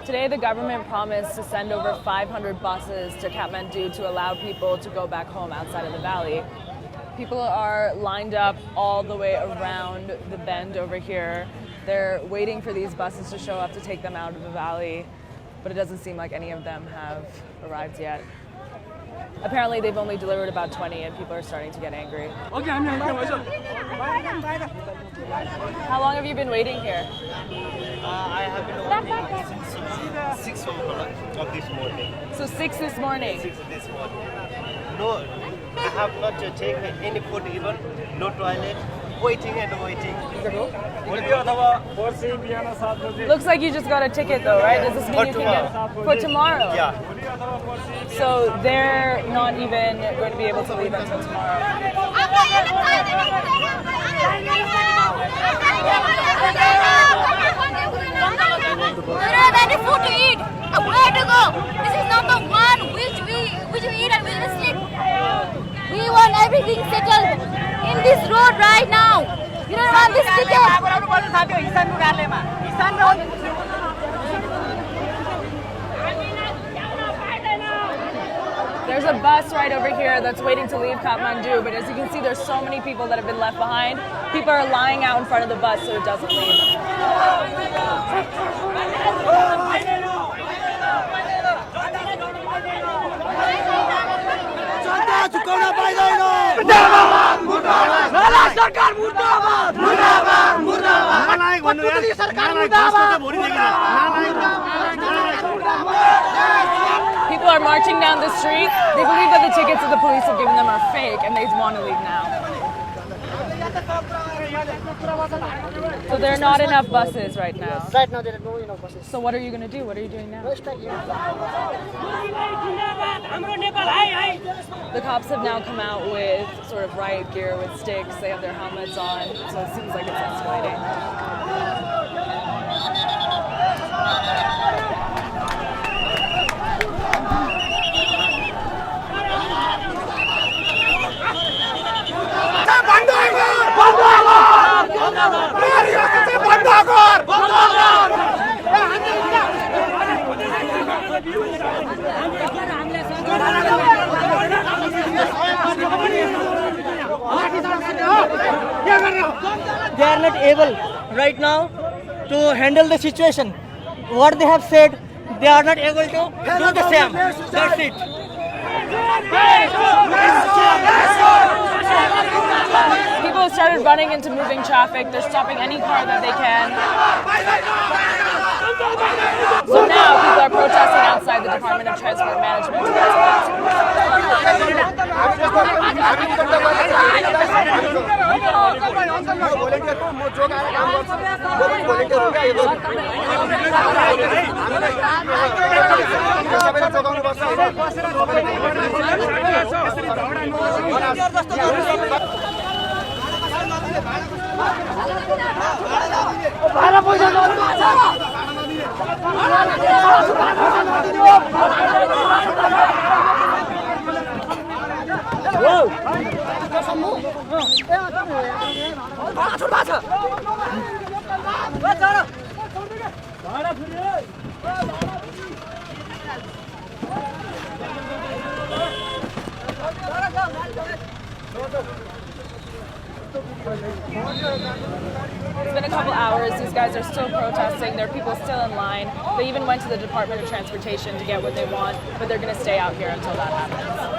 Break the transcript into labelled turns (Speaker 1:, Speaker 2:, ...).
Speaker 1: Today, the government promised to send over 500 buses to Kathmandu to allow people to go back home outside of the valley. People are lined up all the way around the bend over here. They're waiting for these buses to show up to take them out of the valley, but it doesn't seem like any of them have arrived yet. Apparently, they've only delivered about 20 and people are starting to get angry. How long have you been waiting here?
Speaker 2: I have been waiting since 6 of this morning.
Speaker 1: So 6 this morning?
Speaker 2: 6 this morning. No, I have not taken any food even, no toilet, waiting and waiting.
Speaker 1: Looks like you just got a ticket though, right? Does this mean you can get for tomorrow?
Speaker 2: Yeah.
Speaker 1: So they're not even going to be able to leave until tomorrow.
Speaker 3: We don't have any food to eat. Where to go? This is number one, which we eat and we will sleep. We want everything settled in this road right now. We don't want this ticket.
Speaker 1: There's a bus right over here that's waiting to leave Kathmandu, but as you can see, there's so many people that have been left behind. People are lying out in front of the bus so it doesn't leave. People are marching down the street. They believe that the tickets that the police have given them are fake and they want to leave now. So there are not enough buses right now.
Speaker 4: Right now there are no enough buses.
Speaker 1: So what are you going to do? What are you doing now? The cops have now come out with sort of riot gear with sticks. They have their helmets on, so it seems like it's escalating.
Speaker 4: They are not able right now to handle the situation. What they have said, they are not able to do the same. That's it.
Speaker 1: People have started running into moving traffic. They're stopping any car that they can. So now people are protesting outside the Department of Transport Management. It's been a couple hours. These guys are still protesting. There are people still in line. They even went to the Department of Transportation to get what they want, but they're going to stay out here until that happens.